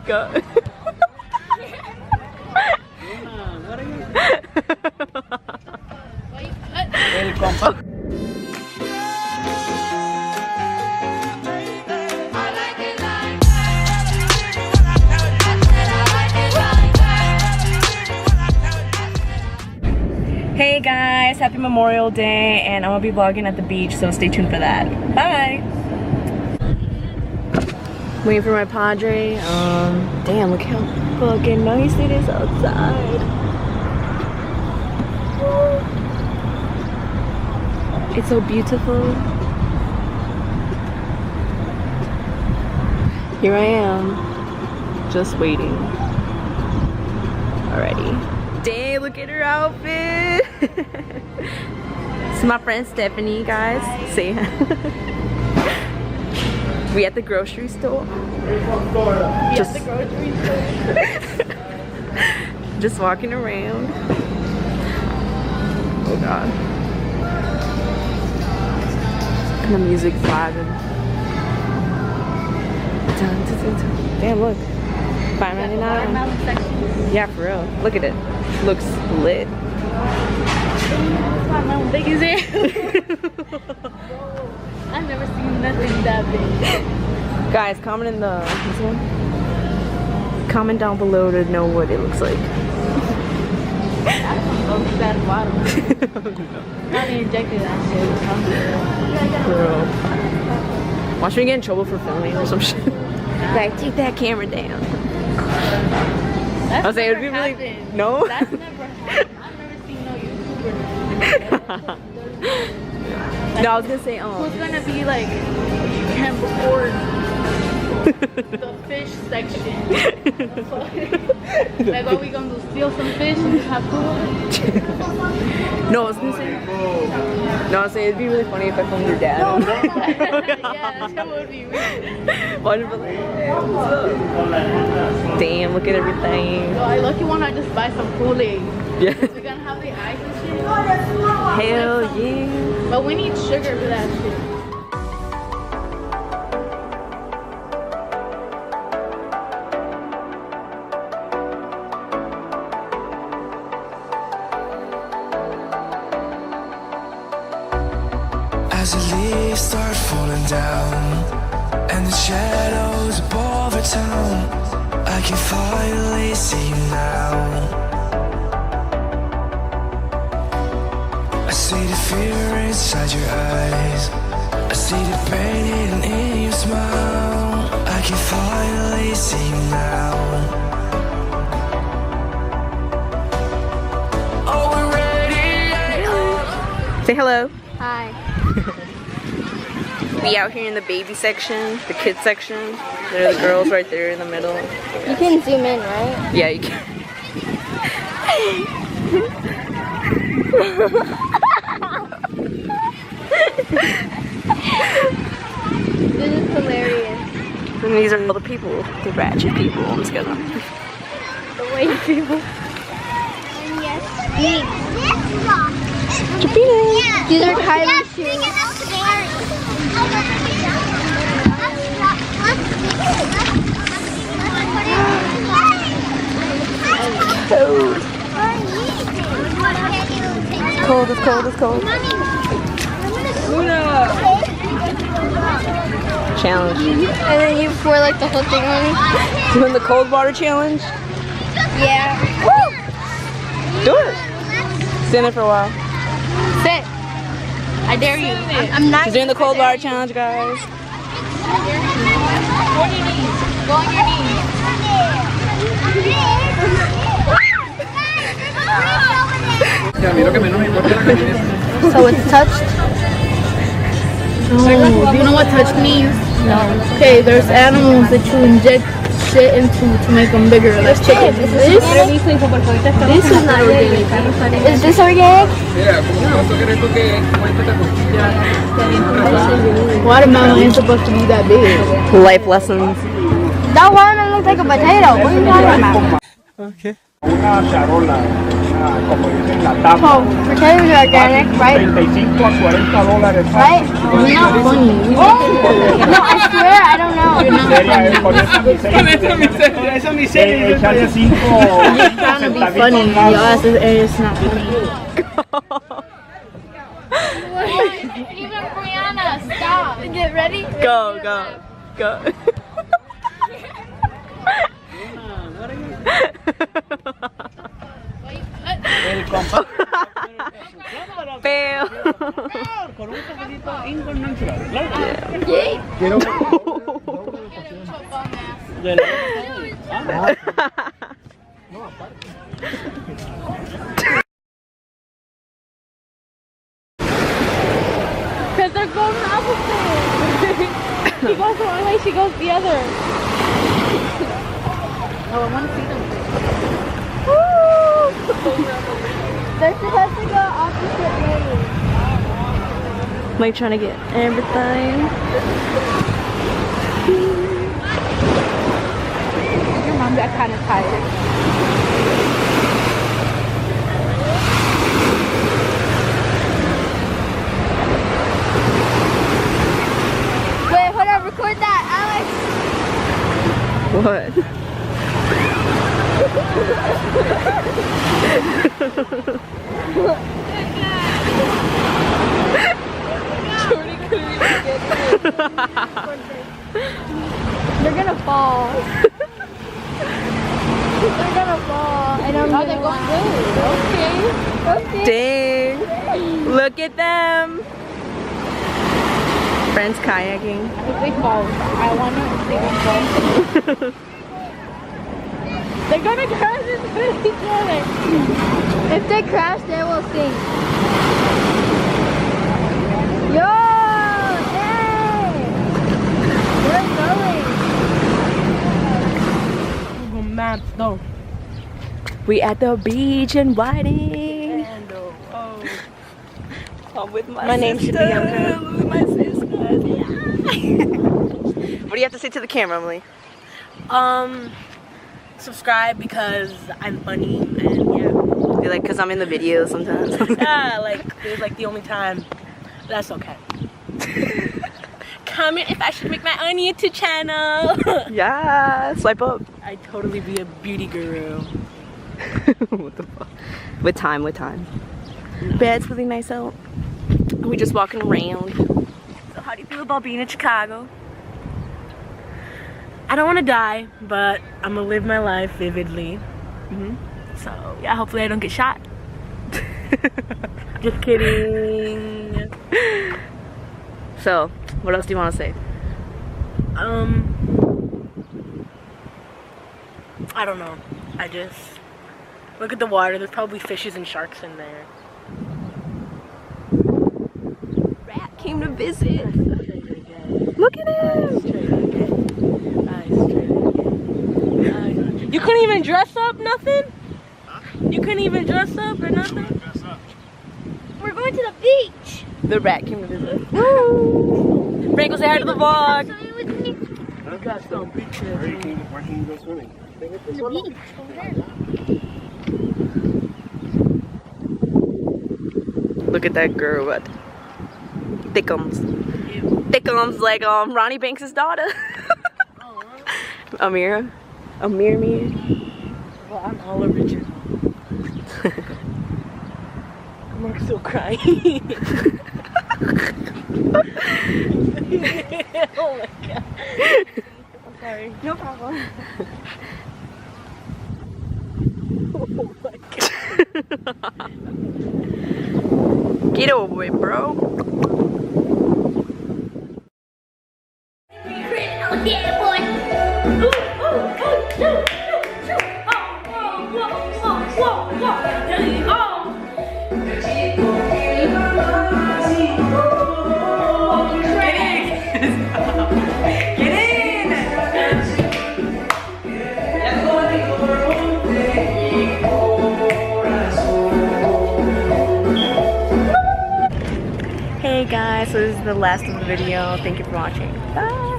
makeup. Hey guys, happy Memorial Day, and I'm gonna be vlogging at the beach, so stay tuned for that. Bye! Waiting for my padre. Damn, look how fucking nice it is outside. It's so beautiful. Here I am, just waiting. Alrighty. Dang, look at her outfit. This is my friend Stephanie, guys. Say hi. We at the grocery store. Just at the grocery store. Just walking around. Oh god. And the music's vibing. Damn, look. $5.99. Yeah, for real. Look at it. Looks lit. I've never seen nothing that big. Guys, comment in the comment down below to know what it looks like. That bottom. Not injected that shit. Bro. Watch me get in trouble for filming or some shit. Like, take that camera down. That's I was saying it would be happened. really no. That's never happened. I've never seen no YouTuber. No, I was gonna say Who's gonna be like him before the fish section? Like, what we gonna do? Steal some fish and just have food? No, I was gonna say. No, I was saying it'd be really funny if I filmed your dad. No. Yeah, that would be weird. What's up? Damn, look at everything. So I lucky one. I just buy some Kool-Aid. Yeah. We're gonna have the ice and shit. Hell yeah. But we need sugar for that shit. As the leaves start falling down and the shadows above the town, I can finally see you now. I see the fear inside your eyes, I see the pain in your smile. I can finally see you now. Oh, we're ready. Say hello. Hi. We out here in the baby section, the kids section. There are the girls right there in the middle. You can zoom in, right? Yeah, you can. This is hilarious. And these are all the people, the ratchet people. I'm just gonna. The white people. These are Kylie's shoes. It's cold, it's cold, it's cold. Challenge. And then you pour like the whole thing on me. Doing the cold water challenge? Yeah. Woo! Do it. Stand there for a while. Sit. I dare you. I'm not. She's doing the cold water challenge, guys. Go on your knees. Go on your knees. So it's touched? No. Do you know what touched means? No. Okay, there's animals that you inject shit into to make them bigger. Like chicken. This is not organic. Is this organic? Watermelon ain't supposed to be that big. Life lessons. That watermelon looks like a potato. What are you talking about? Okay. como dicen, la tapa. Oh, potatoes are organic, right? $35 a $40. Right? You're not funny. No, I swear, I don't know. Miseria, con esa miseria. Echarle 5 You're trying to be funny. Your ass is not funny. Even Brianna, stop. Get ready? Go, go, go. Fail. Con un cafecito inconmensurable. Yay. Quiero. Because they're going opposite. He goes one way, she goes the other. Oh, I want to see them. They're supposed to go opposite ways. Like trying to get everything. Your mom got kind of tired. Wait, hold on, record that, Alex. What? They're gonna fall. They're gonna fall. And I'm they're going good. Okay. Dang. Look at them. Friends kayaking. If they fall, I wonder if they won't fall. They're gonna crash into each other. If they crash, they will sink. Yo! Hey! We're going. Maps, no. We at the beach in Whiting. I'm with my name should be Bianca. With my sisters. Yeah. What do you have to say to the camera, Emily? Subscribe because I'm funny and yeah. You're like, cause I'm in the video sometimes. Yeah, like it's like the only time. That's okay. Comment if I should make my own YouTube channel. Yeah, swipe up. I'd totally be a beauty guru. What the fuck? With time. But it's really nice out. We're just walking around. So how do you feel about being in Chicago? I don't want to die, but I'm gonna live my life vividly. So yeah, hopefully I don't get shot. Just kidding. So, what else do you want to say? I don't know. I just look at the water. There's probably fishes and sharks in there. Rat came to visit. Look at him. You couldn't even dress up, nothing? You couldn't even dress up or nothing? We're going to the beach. The rat came to visit. Woo! Frank, say hi to the vlog. I got some pictures. Where can you go swimming? The beach over there. Look at that girl, what? Thickums. Thickums like Ronnie Banks' daughter. Amira. Amir. Well, I'm all original. I'm still crying. Oh my god. I'm sorry. No problem. Oh my god. Get over it, bro. Hey guys, so this is the last of the video. Thank you for watching. Bye.